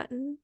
button.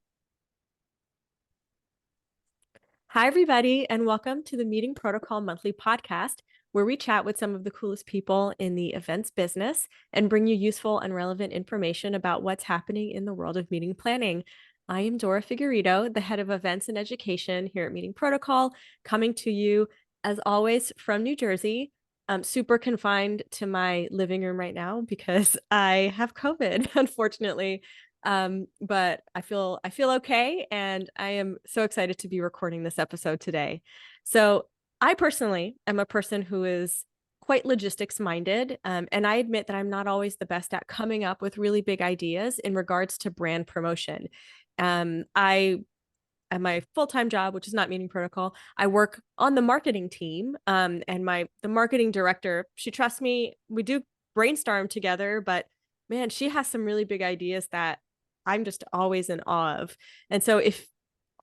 Hi, everybody, and welcome to the Meeting Protocol Monthly Podcast, where we chat with some of the coolest people in the events business and bring you useful and relevant information about what's happening in the world of meeting planning. I am Dora Figueredo, the head of events and education here at Meeting Protocol, coming to you, as always, from New Jersey. I'm super confined to my living room right now because I have COVID, unfortunately. But I feel okay, and I am so excited to be recording this episode today. So I personally am a person who is quite logistics minded, and I admit that I'm not always the best at coming up with really big ideas in regards to brand promotion. I At my full-time job, which is not Meeting Protocol, I work on the marketing team, and the marketing director, she trusts me. We do brainstorm together, but man, she has some really big ideas that I'm just always in awe of. And so if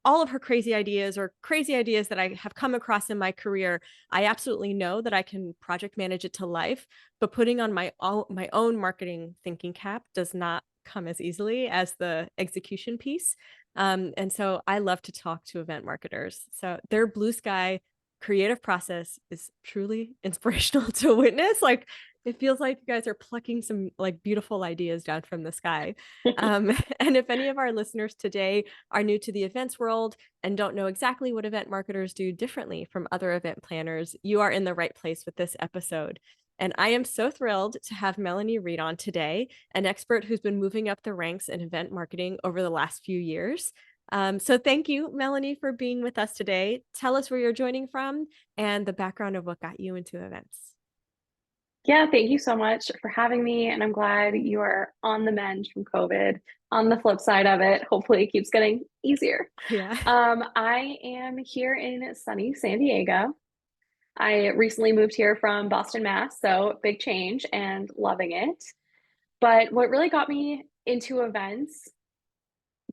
all of her crazy ideas or crazy ideas that I have come across in my career, I absolutely know that I can project manage it to life, but putting on my own marketing thinking cap does not come as easily as the execution piece. And so I love to talk to event marketers. So their blue sky creative process is truly inspirational to witness. Like, it feels like you guys are plucking some like beautiful ideas down from the sky. And if any of our listeners today are new to the events world and don't know exactly what event marketers do differently from other event planners, you are in the right place with this episode. And I am so thrilled to have Melanie Reid on today, an expert who's been moving up the ranks in event marketing over the last few years. So thank you, Melanie, for being with us today. Tell us where you're joining from and the background of what got you into events. Yeah, thank you so much for having me. And I'm glad you are on the mend from COVID. On the flip side of it, hopefully it keeps getting easier. Yeah. I am here in sunny San Diego. I recently moved here from Boston, Mass, so big change and loving it. But what really got me into events,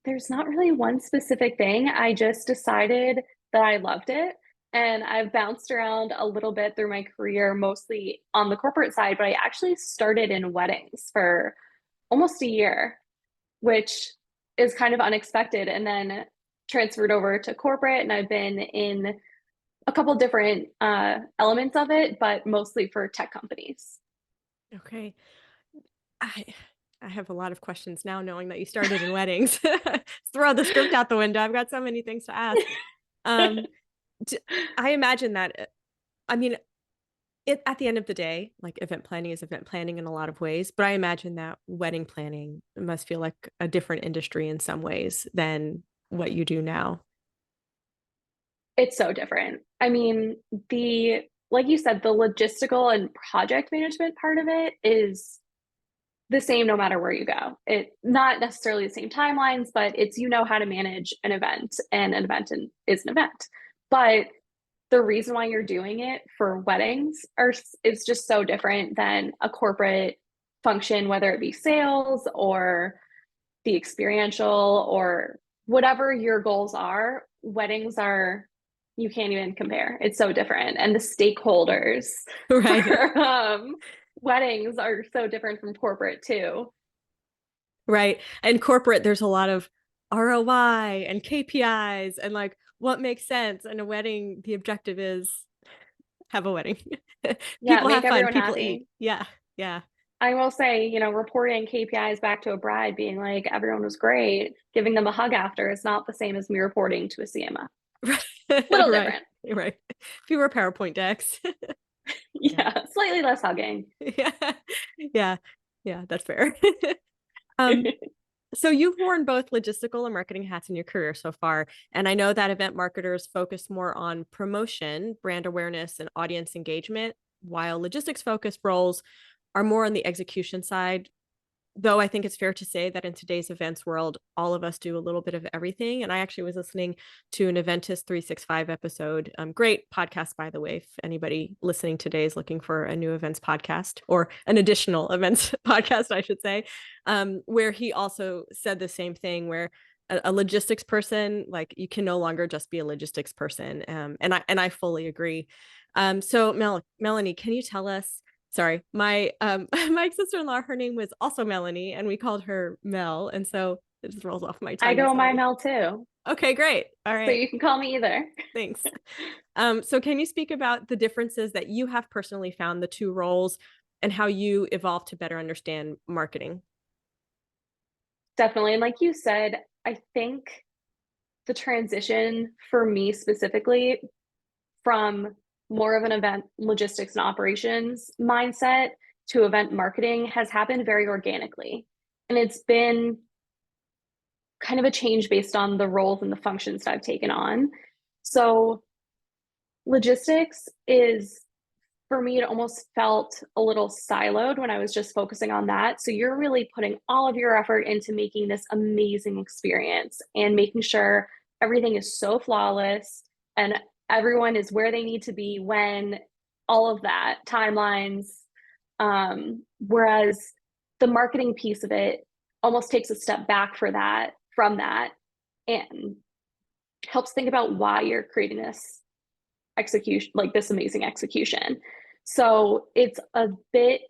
there's not really one specific thing. I just decided that I loved it. And I've bounced around a little bit through my career, mostly on the corporate side, but I actually started in weddings for almost a year, which is kind of unexpected. And then transferred over to corporate, and I've been in a couple different elements of it, but mostly for tech companies. Okay. I I have a lot of questions now, knowing that you started in weddings. Throw the script out the window. I've got so many things to ask. Um, I imagine that, I mean, at the end of the day, like, event planning is event planning in a lot of ways, but I imagine that wedding planning must feel like a different industry in some ways than what you do now. It's so different. I mean, like you said, the logistical and project management part of it is the same no matter where you go. It not necessarily the same timelines, but it's how to manage an event, and an event is an event. But the reason why you're doing it for weddings is just so different than a corporate function, whether it be sales or the experiential or whatever your goals are. Weddings are, you can't even compare. It's so different. And the stakeholders Right. for weddings are so different from corporate too. Right. And corporate, there's a lot of ROI and KPIs and like what makes sense. And a wedding, the objective is have a wedding. Yeah, People make have fun, everyone people eat. happy. Yeah. Yeah. I will say, reporting KPIs back to a bride being like everyone was great, giving them a hug after is not the same as me reporting to a CMO. Little Right. different. Right. Fewer PowerPoint decks. Yeah. Yeah, slightly less hugging. Yeah. Yeah. Yeah. That's fair. Um, so you've worn both logistical and marketing hats in your career so far. And I know that event marketers focus more on promotion, brand awareness, and audience engagement, while logistics focused roles are more on the execution side. Though I think it's fair to say that in today's events world, all of us do a little bit of everything. And I actually was listening to an Eventus 365 episode. Great podcast, by the way, if anybody listening today is looking for a new events podcast or an additional events podcast, I should say, where he also said the same thing, where a logistics person, like, you can no longer just be a logistics person. And I fully agree. So Melanie, can you tell us, sorry, my my sister-in-law, her name was also Melanie, and we called her Mel. And so It just rolls off my I tongue, go my sorry. Mel too. Okay, great. All So right. you can call me either. Thanks. So can you speak about the differences that you have personally found the two roles and how you evolved to better understand marketing? Definitely. And like you said, I think the transition for me specifically from more of an event logistics and operations mindset to event marketing has happened very organically. And it's been kind of a change based on the roles and the functions that I've taken on. So, logistics is for me, it almost felt a little siloed when I was just focusing on that. So, you're really putting all of your effort into making this amazing experience and making sure everything is so flawless and everyone is where they need to be when all of that timelines. Whereas the marketing piece of it almost takes a step back for that from that and helps think about why you're creating this execution, like this amazing execution. So it's a bit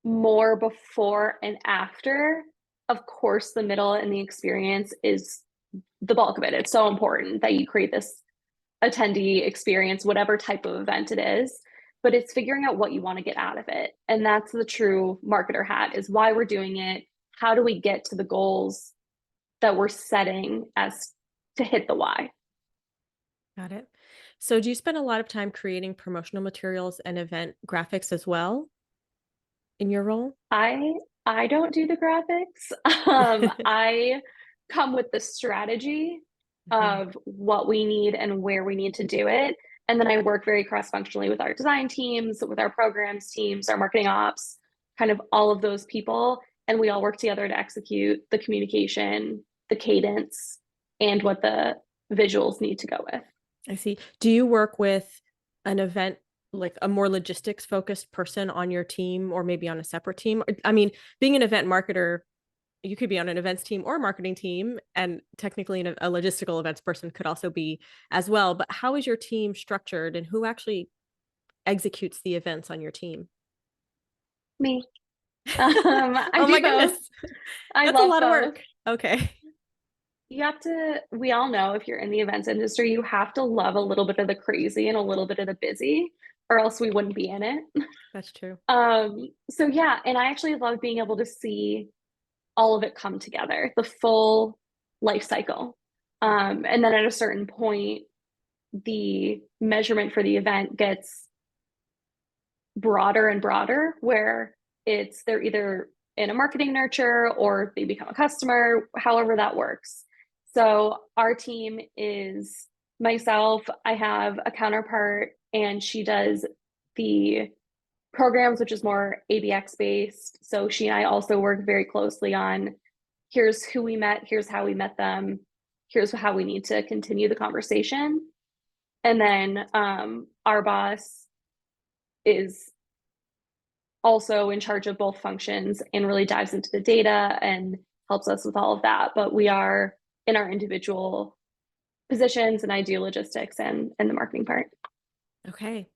more before and after. Of course, the middle and the experience is the bulk of it. It's so important that you create this attendee experience, whatever type of event it is. But it's figuring out what you want to get out of it. And that's the true marketer hat is why we're doing it. How do we get to the goals that we're setting as to hit the why? Got it. So do you spend a lot of time creating promotional materials and event graphics as well in your role? I I don't do the graphics. I come with the strategy Mhm. of what we need and where we need to do it. And then I work very cross-functionally with our design teams, with our programs teams, our marketing ops, kind of all of those people. And we all work together to execute the communication, the cadence, and what the visuals need to go with. I see. Do you work with an event, like a more logistics focused person on your team or maybe on a separate team? I mean, being an event marketer, you could be on an events team or a marketing team, and technically a logistical events person could also be as well. But how is your team structured and who actually executes the events on your team? Me. I Oh my do both. goodness. I That's a love lot of both. work. Okay. You have to, we all know if you're in the events industry, you have to love a little bit of the crazy and a little bit of the busy, or else we wouldn't be in it. That's true. So yeah, and I actually love being able to see all of it come together, the full life cycle. And then at a certain point, the measurement for the event gets broader and broader, where it's they're either in a marketing nurture or they become a customer, however that works. So our team is myself, I have a counterpart, and she does the programs, which is more ABX based. So she and I also work very closely on here's who we met, here's how we met them, here's how we need to continue the conversation. And then our boss is also in charge of both functions and really dives into the data and helps us with all of that. But we are in our individual positions, and I do logistics and the marketing part. Okay.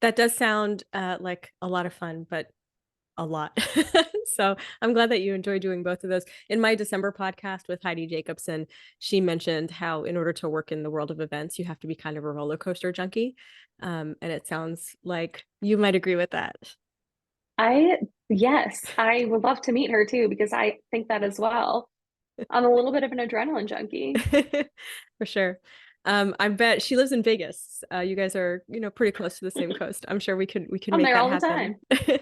That does sound like a lot of fun, but a lot. So I'm glad that you enjoy doing both of those. In my December podcast with Heidi Jacobson, she mentioned how in order to work in the world of events, you have to be kind of a roller coaster junkie. And it sounds like you might agree with that. I Yes, I would love to meet her too because I think that as well. I'm a little bit of an adrenaline junkie. For sure. I bet she lives in Vegas. You guys are, pretty close to the same coast. I'm sure we can I'm make there that all the happen. time.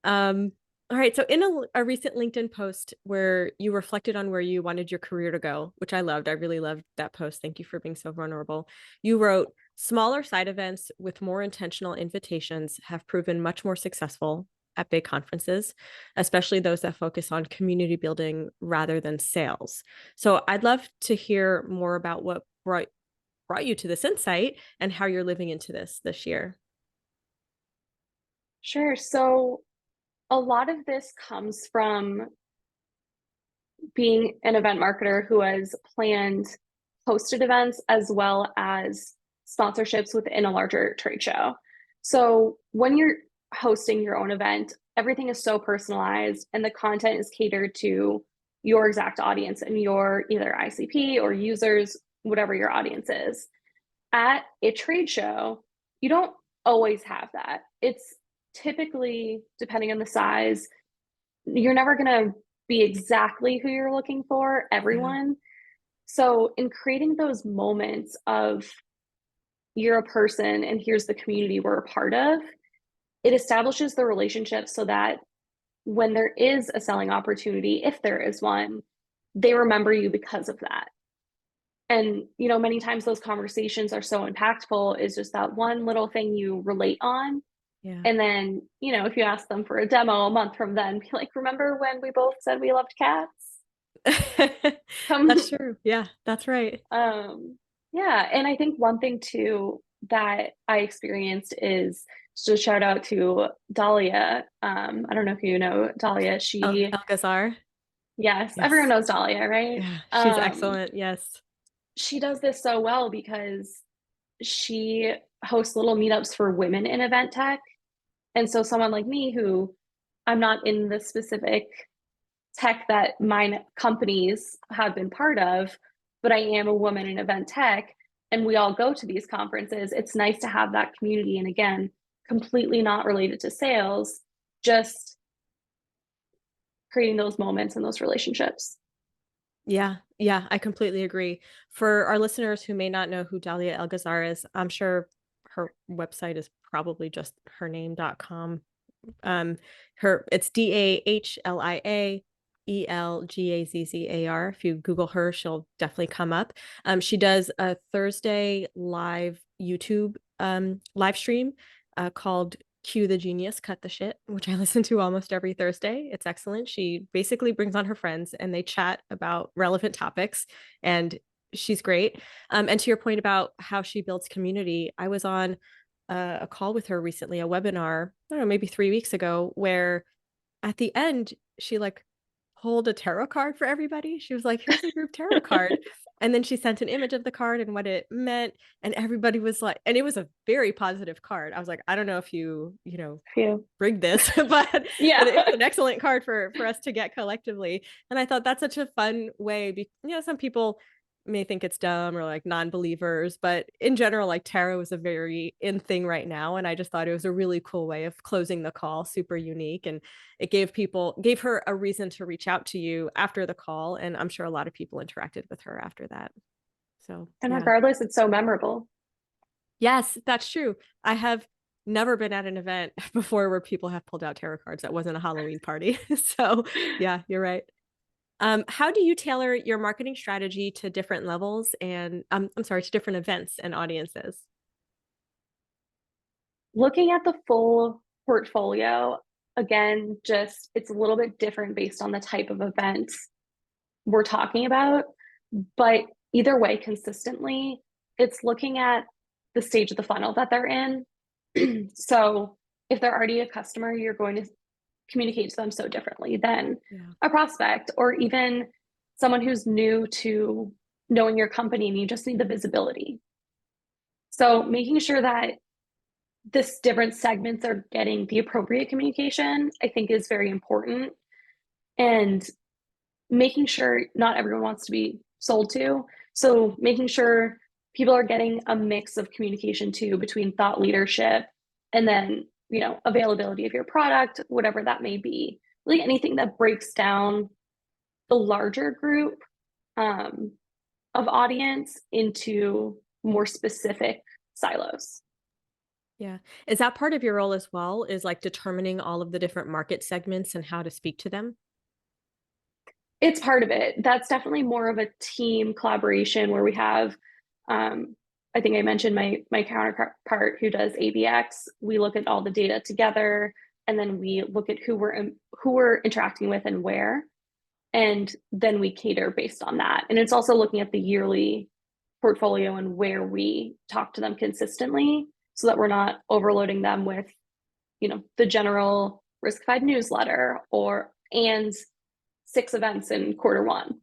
Um, all right. So in a recent LinkedIn post where you reflected on where you wanted your career to go, which I loved, I really loved that post. Thank you for being so vulnerable. You wrote, smaller side events with more intentional invitations have proven much more successful at big conferences, especially those that focus on community building rather than sales. So I'd love to hear more about what brought you to this insight and how you're living into this year. Sure. So a lot of this comes from being an event marketer who has planned hosted events as well as sponsorships within a larger trade show. So when you're hosting your own event, everything is so personalized and the content is catered to your exact audience and your either ICP or users, whatever your audience is. At a trade show, you don't always have that. It's typically, depending on the size, you're never going to be exactly who you're looking for, Yeah. everyone. So, in creating those moments of you're a person and here's the community we're a part of, it establishes the relationship so that when there is a selling opportunity, if there is one, they remember you because of that. And, many times those conversations are so impactful is just that one little thing you relate on. Yeah. And then, if you ask them for a demo a month from then, be like, remember when we both said we loved cats? That's Come, true. Yeah, that's right. yeah. And I think one thing too that I experienced is just shout out to Dahlia. I don't know if you know Dahlia. El She, Elgazar. yes, everyone Yes. knows Dahlia, right? Yeah, she's excellent. Yes. She does this so well because she hosts little meetups for women in event tech. And so someone like me who I'm not in the specific tech that my companies have been part of, but I am a woman in event tech and we all go to these conferences. It's nice to have that community. And again, completely not related to sales, just creating those moments and those relationships. Yeah, yeah, I completely agree. For our listeners who may not know who Dalia Elgazar is, I'm sure her website is probably just hername.com. Um, it's DAHLIAELGAZZAR. If you Google her, she'll definitely come up. She does a Thursday live YouTube live stream called Cue the Genius, Cut the Shit, which I listen to almost every Thursday. It's excellent. She basically brings on her friends and they chat about relevant topics, and she's great. And to your point about how she builds community, I was on a call with her recently, a webinar, I don't know, maybe 3 weeks ago, where at the end, she like pulled a tarot card for everybody. She was like, here's a group tarot card. And then she sent an image of the card and what it meant. And everybody was like, and it was a very positive card. I was like, I don't know if you Phew. rigged this, but Yeah. it was an excellent card for us to get collectively. And I thought that's such a fun way. Some people may think it's dumb or like non-believers, but in general, like tarot is a very in thing right now. And I just thought it was a really cool way of closing the call, super unique. And it gave her a reason to reach out to you after the call. And I'm sure a lot of people interacted with her after that. So And yeah. regardless, it's so memorable. Yes, that's true. I have never been at an event before where people have pulled out tarot cards that wasn't a Halloween party. So yeah, you're right. How do you tailor your marketing strategy to different levels and I'm sorry, to different events and audiences? Looking at the full portfolio, again, just it's a little bit different based on the type of events we're talking about. But either way, consistently, it's looking at the stage of the funnel that they're in. So if they're already a customer, you're going to communicate to them so differently than Yeah. a prospect or even someone who's new to knowing your company and you just need the visibility. So making sure that this different segments are getting the appropriate communication, I think is very important. And making sure not everyone wants to be sold to. So making sure people are getting a mix of communication too between thought leadership and then, availability of your product, whatever that may be. Really anything that breaks down the larger group um, of audience into more specific silos. Yeah. Is that part of your role as well? Is like determining all of the different market segments and how to speak to them? It's part of it. That's definitely more of a team collaboration where we have, um, I think I mentioned my counterpart who does ABX. We look at all the data together, and then we look at who we're interacting with and where, and then we cater based on that. And it's also looking at the yearly portfolio and where we talk to them consistently, so that we're not overloading them with, the general Riskified newsletter and 6 events in quarter 1.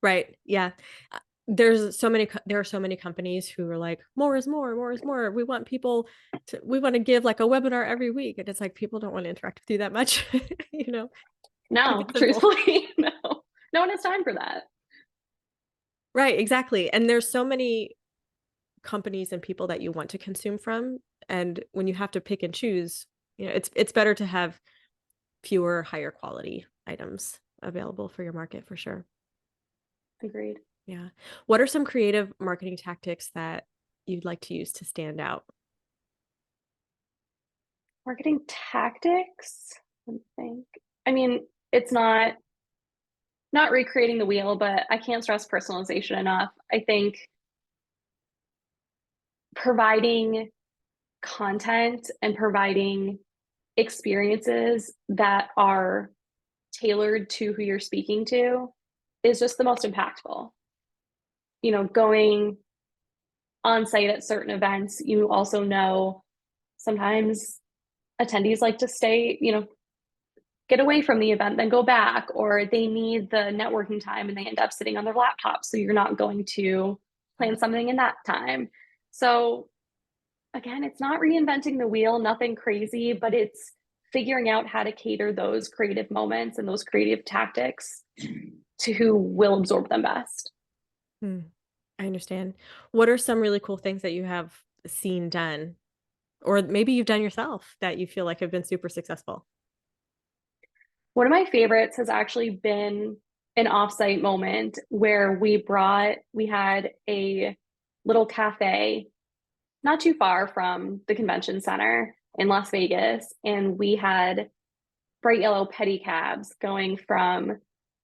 Right. Yeah. There are so many companies who are like, more is more, more is more. We want to give like a webinar every week. And it's like, people don't want to interact with you that much, you know? Keep No, it simple. truthfully, no. No one has time for that. Right, exactly. And there's so many companies and people that you want to consume from. And when you have to pick and choose, it's better to have fewer higher quality items available for your market for sure. Agreed. Yeah. What are some creative marketing tactics that you'd like to use to stand out? Marketing tactics? Let me think. I mean, it's not recreating the wheel, but I can't stress personalization enough. I think providing content and providing experiences that are tailored to who you're speaking to is just the most impactful. Going on site at certain events, you also know sometimes attendees like to stay, get away from the event, then go back, or they need the networking time and they end up sitting on their laptop. So you're not going to plan something in that time. So again, it's not reinventing the wheel, nothing crazy, but it's figuring out how to cater those creative moments and those creative tactics to who will absorb them best. Hmm, I understand. What are some really cool things that you have seen done, or maybe you've done yourself that you feel like have been super successful? One of my favorites has actually been an offsite moment where we had a little cafe not too far from the convention center in Las Vegas, and we had bright yellow pedicabs going from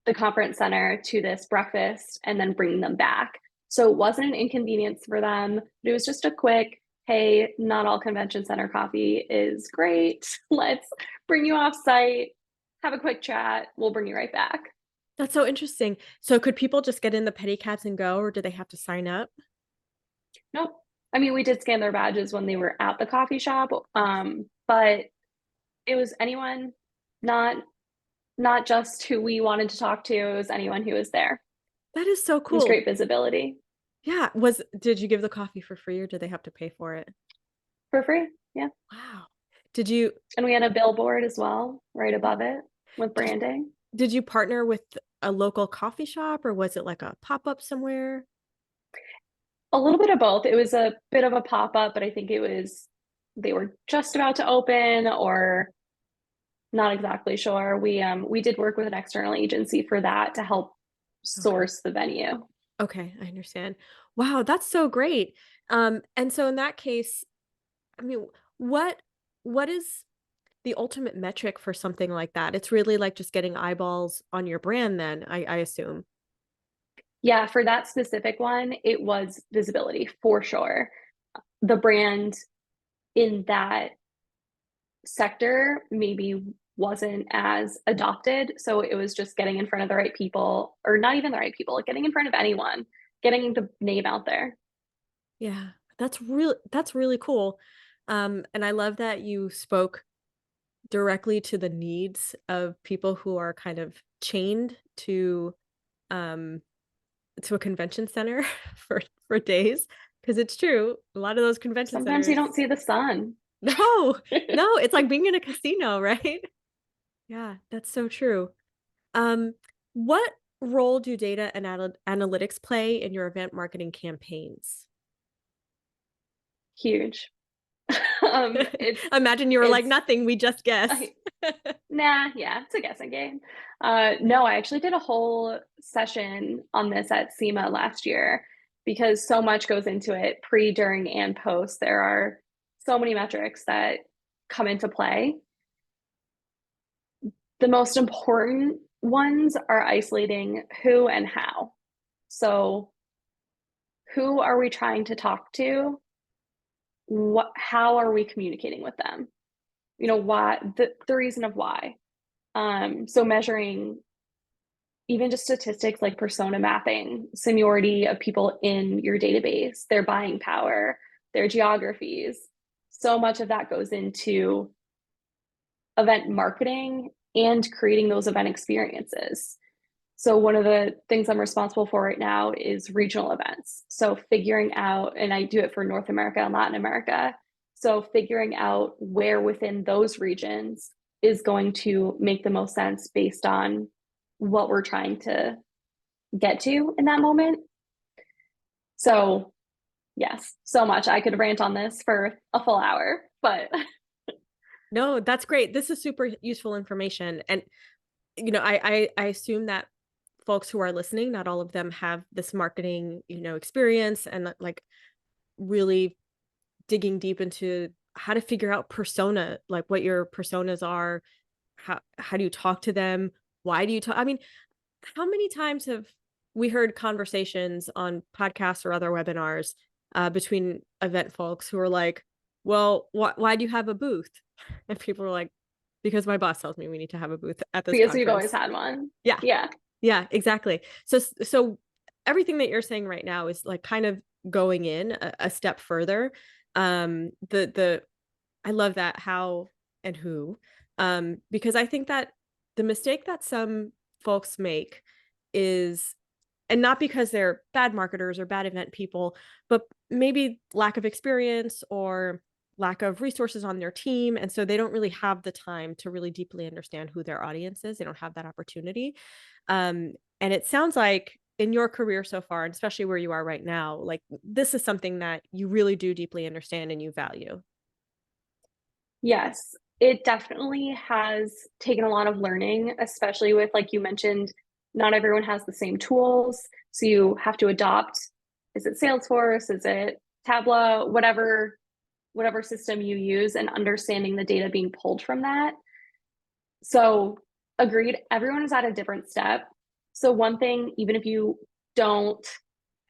the conference center to this breakfast and then bringing them back. So it wasn't an inconvenience for them, but it was just a quick, hey, not all convention center coffee is great. Let's bring you off site, have a quick chat. We'll bring you right back. That's so interesting. So could people just get in the pedicabs and go, or do they have to sign up? Nope. I mean, we did scan their badges when they were at the coffee shop, but it was anyone, not not just who we wanted to talk to. It was anyone who was there. That is so It was cool. great visibility Yeah. Did you give the coffee for free or did they have to pay for it? for free. Yeah. Wow. Did you And we had a billboard as well right above it with did you, branding. did you partner with a local coffee shop or was it like a pop-up somewhere? A little bit of both. It was a bit of a pop up, but I think they were just about to open or not exactly sure. We did work with an external agency for that to help Okay. source the venue. Okay, I understand. Wow, that's so great. And so in that case, I mean, what what is the ultimate metric for something like that? It's really like just getting eyeballs on your brand then, I assume. Yeah, for that specific one, it was visibility for sure. The brand in that sector maybe wasn't as adopted. So it was just getting in front of the right people, or not even the right people, like getting in front of anyone, getting the name out there. Yeah, that's really cool. And I love that you spoke directly to the needs of people who are kind of chained um to a convention center for days. Because it's true, a lot of those convention Sometimes you centers. don't see the sun. No, no, it's like being in a casino, right? Yeah, that's so true. Um, what role do data and analytics play in your event marketing campaigns? Huge. It's Imagine you were like, it's "Nothing, we just guess." I, nah, yeah, it's a guessing game. No, I actually did a whole session on this at SEMA last year because so much goes into it pre, during, and post. There are so many metrics that come into play. The most important ones are isolating who and how. So, who are we trying to talk to? How are we communicating with them? Why the reason of why. So measuring even just statistics like persona mapping, seniority of people in your database, their buying power, their geographies. So much of that goes into event marketing and creating those event experiences. So, one of the things I'm responsible for right now is regional events. So, figuring out, and I do it for North America and Latin America. So, figuring out where within those regions is going to make the most sense based on what we're trying to get to in that moment. So, yes, so much. I could rant on this for a full hour, but No, that's great. This is super useful information. And, I assume that folks who are listening, not all of them have this marketing, experience and like really digging deep into how to figure out persona, like what your personas are, how do you talk to them? Why do you talk? I mean, how many times have we heard conversations on podcasts or other webinars between event folks who are like, well, why do you have a booth? And people are like, because my boss tells me we need to have a booth at this because we've always conference. had one. Yeah. Yeah. Yeah, exactly. So everything that you're saying right now is like kind of going in a step further. The I love that how and who, because I think that the mistake that some folks make is, and not because they're bad marketers or bad event people, but maybe lack of experience or lack of resources on their team. And so they don't really have the time to really deeply understand who their audience is. They don't have that opportunity. And it sounds like in your career so far, and especially where you are right now, like this is something that you really do deeply understand and you value. Yes, it definitely has taken a lot of learning, especially with, like you mentioned, not everyone has the same tools. So you have to adopt. Is it Salesforce? Is it Tableau? Whatever system you use, and understanding the data being pulled from that. So agreed, everyone is at a different step. So one thing, even if you don't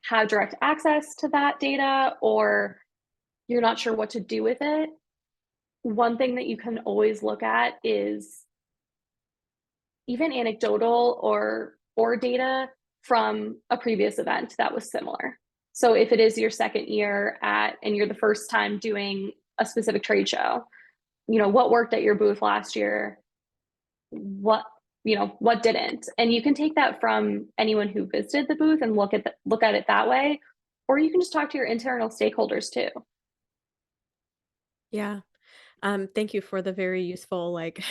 have direct access to that data or you're not sure what to do with it, one thing that you can always look at is even anecdotal or data from a previous event that was similar. So if it is your second year at and you're the first time doing a specific trade show, what worked at your booth last year, what what didn't, and you can take that from anyone who visited the booth and look at it that way, or you can just talk to your internal stakeholders too. Yeah. Thank you for the very useful, like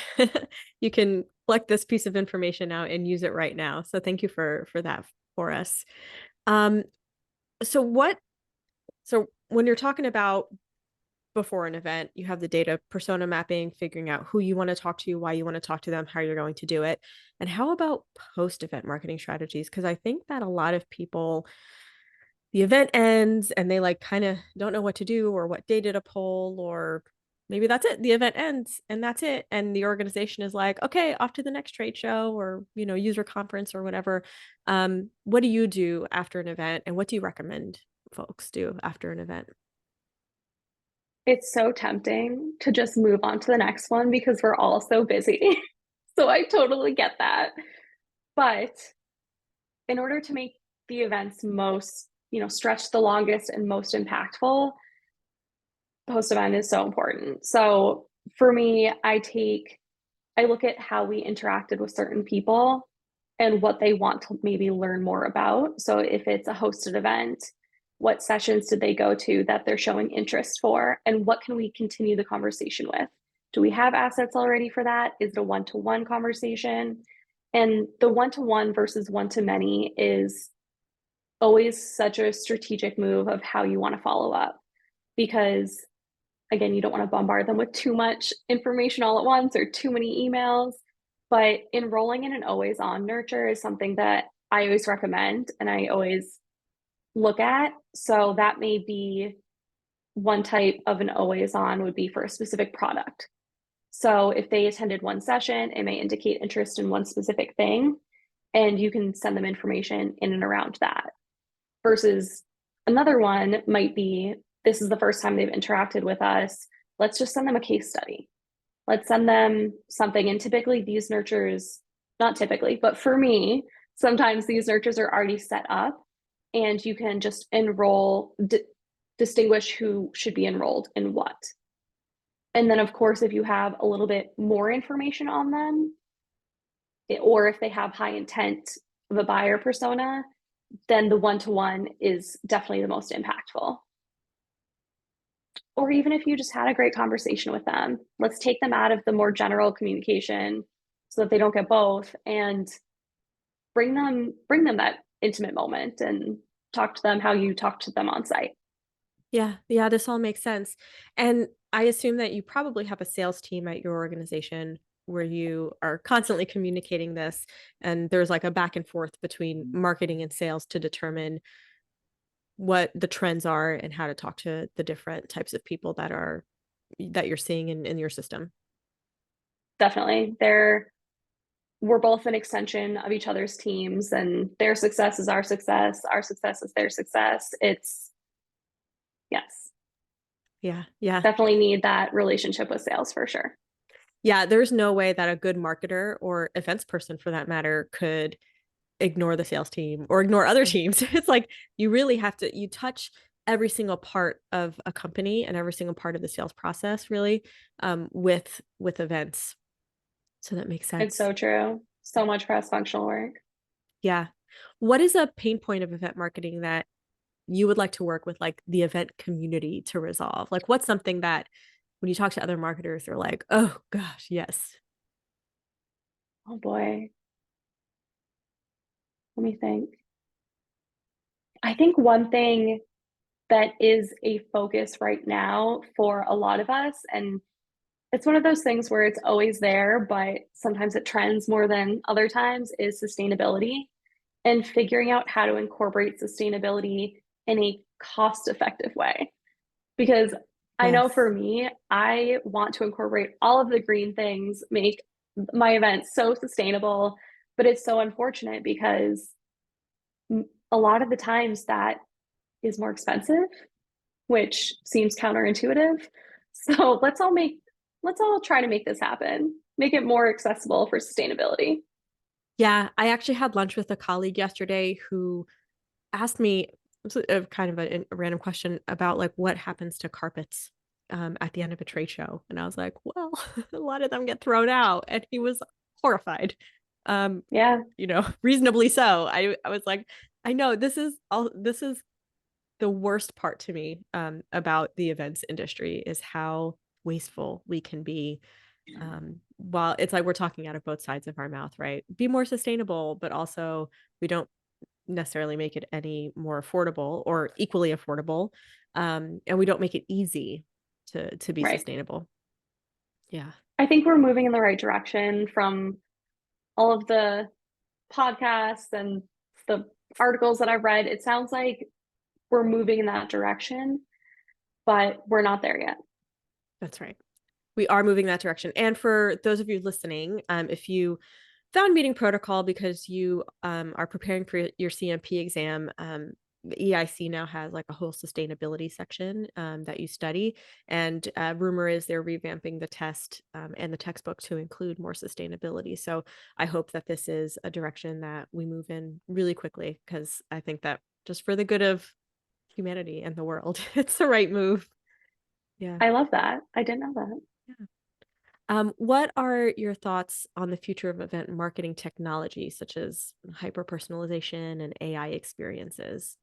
you can collect this piece of information out and use it right now. So thank you for that for us. Um, so what so when you're talking about before an event, you have the data persona mapping, figuring out who you want to talk to, why you want to talk to them, how you're going to do it. And how about post-event marketing strategies? Because I think that a lot of people, the event ends and they like kind of don't know what to do or what data to pull, or maybe that's it. The event ends and that's it. And the organization is like, okay, off to the next trade show or, user conference or whatever. What do you do after an event, and what do you recommend folks do after an event? It's so tempting to just move on to the next one because we're all so busy. So I totally get that. But in order to make the events most, stretch the longest and most impactful, post event is so important. So for me, I look at how we interacted with certain people and what they want to maybe learn more about. So if it's a hosted event, what sessions did they go to that they're showing interest for? And what can we continue the conversation with? Do we have assets already for that? Is it a one-to-one conversation? And the one-to-one versus one-to-many is always such a strategic move of how you want to follow up, because again, you don't want to bombard them with too much information all at once or too many emails. But enrolling in an always on nurture is something that I always recommend and I always look at. So that may be one type of an always on would be for a specific product. So if they attended one session, it may indicate interest in one specific thing, and you can send them information in and around that. Versus another one might be, this is the first time they've interacted with us. Let's just send them a case study. Let's send them something. And typically these nurtures, not typically, but for me, sometimes these nurtures are already set up and you can just distinguish who should be enrolled in what. And then of course, if you have a little bit more information on them, or if they have high intent of a buyer persona, then the one-to-one is definitely the most impactful. or even if you just had a great conversation with them, let's take them out of the more general communication so that they don't get both and bring them that intimate moment and talk to them how you talk to them on site. Yeah, yeah, this all makes sense. And I assume that you probably have a sales team at your organization where you are constantly communicating this, and there's like a back and forth between marketing and sales to determine what the trends are and how to talk to the different types of people that you're seeing in your system. Definitely. We're both an extension of each other's teams, and their success is our success is their success. It's yes, Yeah, yeah. definitely need that relationship with sales for sure. Yeah, there's no way that a good marketer or events person for that matter could ignore the sales team or ignore other teams. It's like you really have to you touch every single part of a company and every single part of the sales process really with events. So that makes It's sense. so true. So much cross-functional work. Yeah. What is a pain point of event marketing that you would like to work with like the event community to resolve? Like what's something that when you talk to other marketers, they're like, oh gosh, yes. Oh boy, let me think. I think one thing that is a focus right now for a lot of us, and it's one of those things where it's always there, but sometimes it trends more than other times, is sustainability and figuring out how to incorporate sustainability in a cost effective way. Because I know Yes. for me, I want to incorporate all of the green things, make my event so sustainable, but it's so unfortunate because a lot of the times that is more expensive, which seems counterintuitive. So let's all try to make this happen. Make it more accessible for sustainability. Yeah, I actually had lunch with a colleague yesterday who asked me a kind of a random question about like what happens to carpets at the end of a trade show, and I was like, well, a lot of them get thrown out, and he was horrified. Um, Yeah, reasonably so. I was like, I know this is the worst part to me about the events industry is how wasteful we can be. While it's like we're talking out of both sides of our mouth, right? Be more sustainable, but also we don't necessarily make it any more affordable or equally affordable. And we don't make it easy to be right. sustainable. Yeah. I think we're moving in the right direction from all of the podcasts and the articles that I've read. It sounds like we're moving in that direction, but we're not there yet. That's right. We are moving that direction. And for those of you listening, if you found meeting protocol because you are preparing for your CMP exam, the EIC now has like a whole sustainability section that you study. And rumor is they're revamping the test and the textbook to include more sustainability. So I hope that this is a direction that we move in really quickly because I think that just for the good of humanity and the world, it's the right move. Yeah. I love that. I didn't know that. Yeah. What are your thoughts on the future of event marketing technology, such as hyper personalization and AI experiences?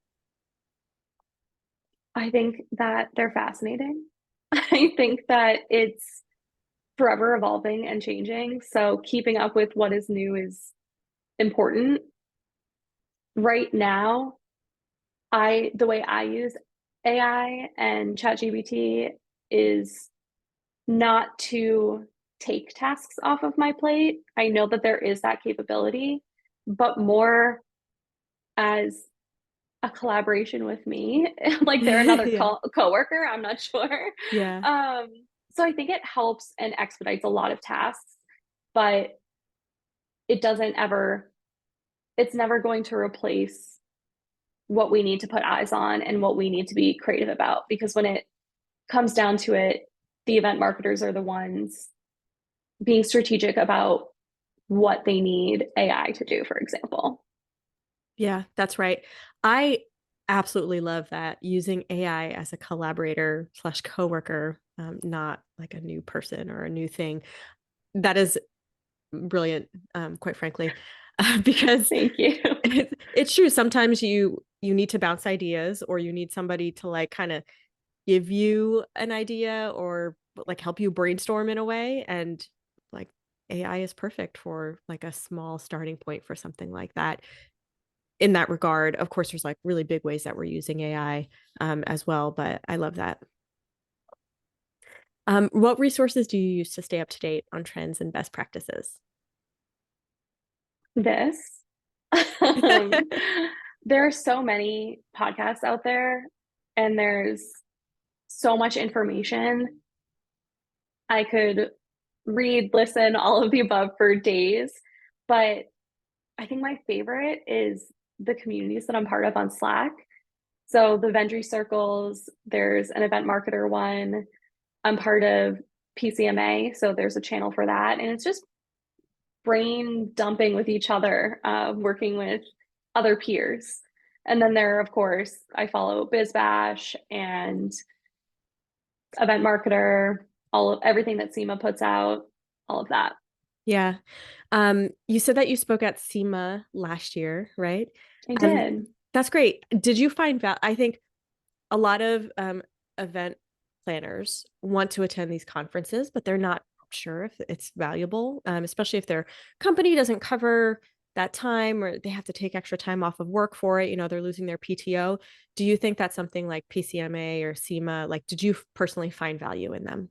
I think that they're fascinating. I think that it's forever evolving and changing. So keeping up with what is new is important. Right now, the way I use AI and ChatGPT is not to take tasks off of my plate. I know that there is that capability, but more as a collaboration with me. Like they're another Yeah. coworker, I'm not sure. Yeah. Um, so I think it helps and expedites a lot of tasks, but it doesn't ever, it's never going to replace what we need to put eyes on and what we need to be creative about. Because when it comes down to it, the event marketers are the ones being strategic about what they need AI to do, for example. Yeah, that's right. I absolutely love that using AI as a collaborator slash coworker, not like a new person or a new thing. That is brilliant, quite frankly, because Thank you. it's true. Sometimes you need to bounce ideas or you need somebody to like kind of give you an idea or like help you brainstorm in a way. And like AI is perfect for like a small starting point for something like that. In that regard, of course, there's like really big ways that we're using AI as well, but I love that. What resources do you use to stay up to date on trends and best practices? This. Um, there are so many podcasts out there, and there's so much information. I could read, listen, all of the above for days, but I think my favorite is the communities that I'm part of on Slack. So the Vendry circles, there's an event marketer one. I'm part of PCMA, so there's a channel for that, and it's just brain dumping with each other, working with other peers. And then there, of course, I follow BizBash and Event Marketer, all of everything that SEMA puts out, all of that. Yeah. You said that you spoke at SEMA last year, right? I Um, did. that's great. Did you find that? I think a lot of event planners want to attend these conferences, but they're not sure if it's valuable, especially if their company doesn't cover that time or they have to take extra time off of work for it. They're losing their PTO. Do you think that's something like PCMA or SEMA? Like, did you personally find value in them?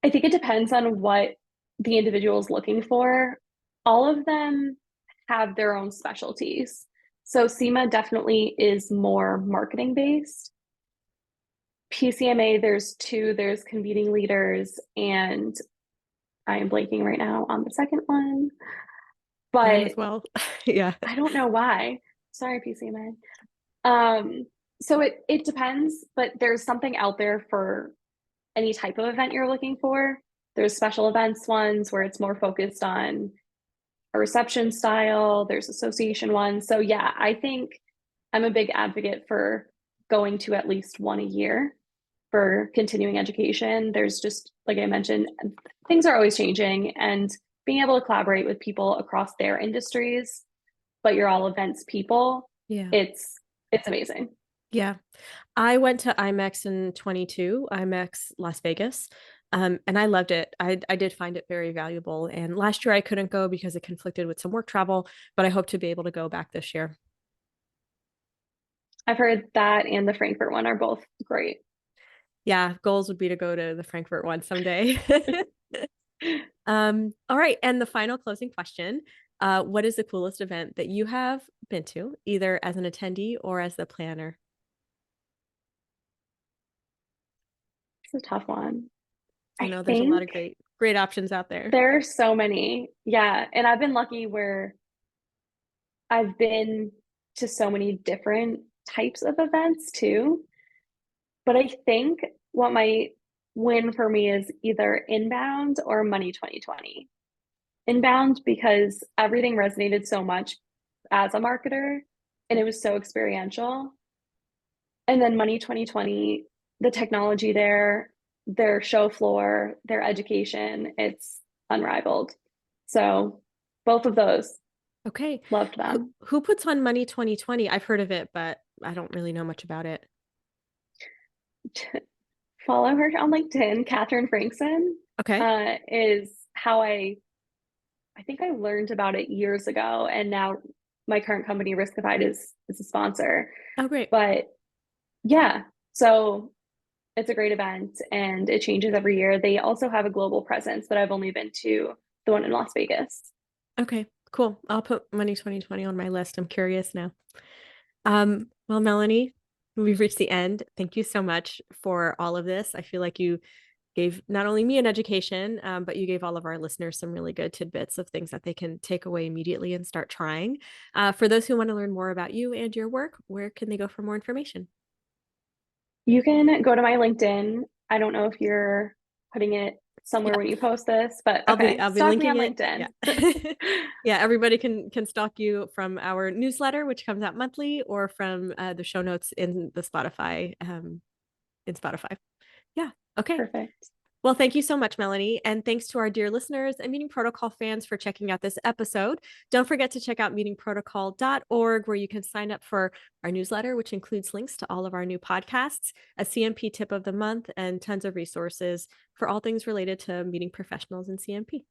I think it depends on what the individual is looking for. All of them have their own specialties. So SEMA definitely is more marketing based. PCMA, there's two, there's convening leaders, and I am blanking right now on the second one, I am as but well. Yeah. I don't know why. Sorry, PCMA. So it depends, but there's something out there for any type of event you're looking for. There's special events ones where it's more focused on a reception style, there's association ones. So yeah, I think I'm a big advocate for going to at least one a year for continuing education. There's just, like I mentioned, things are always changing, and being able to collaborate with people across their industries, but you're all events people, Yeah. it's amazing. Yeah. I went to IMEX in 22, IMEX Las Vegas, and I loved it. I did find it very valuable. And last year I couldn't go because it conflicted with some work travel, but I hope to be able to go back this year. I've heard that and the Frankfurt one are both great. Yeah, goals would be to go to the Frankfurt one someday. All right. And the final closing question. What is the coolest event that you have been to, either as an attendee or as the planner? It's a tough one. I I know there's a lot think of great options out there. there are so many. Yeah. And I've been lucky where I've been to so many different types of events too. But I think what might win for me is either Inbound or Money 2020. Inbound because everything resonated so much as a marketer and it was so experiential. And then Money 2020, the technology there, their show floor, their education, it's unrivaled. So both of those, Okay. loved Who them. who puts on Money 2020? I've heard of it, but I don't really know much about it. Follow her on LinkedIn. Catherine Frankson Okay. is how I think I learned about it years ago, and now my current company, Riskified, is a sponsor. Oh, great. But yeah, so it's a great event, and it changes every year. They also have a global presence, but I've only been to the one in Las Vegas. Okay, cool. I'll put Money 2020 on my list. I'm curious now. Well, Melanie, we've reached the end. Thank you so much for all of this. I feel like you gave not only me an education, but you gave all of our listeners some really good tidbits of things that they can take away immediately and start trying. For those who want to learn more about you and your work, where can they go for more information? You can go to my LinkedIn. I don't know if you're putting it somewhere when Yep. you post this, but I'll be okay, I'll be stalk me on linking it. LinkedIn. Yeah. Yeah, everybody can stalk you from our newsletter, which comes out monthly, or from the show notes in the Spotify in Spotify. Yeah. Okay. Perfect. Well, thank you so much, Melanie. And thanks to our dear listeners and Meeting Protocol fans for checking out this episode. Don't forget to check out meetingprotocol.org, where you can sign up for our newsletter, which includes links to all of our new podcasts, a CMP tip of the month, and tons of resources for all things related to meeting professionals in CMP.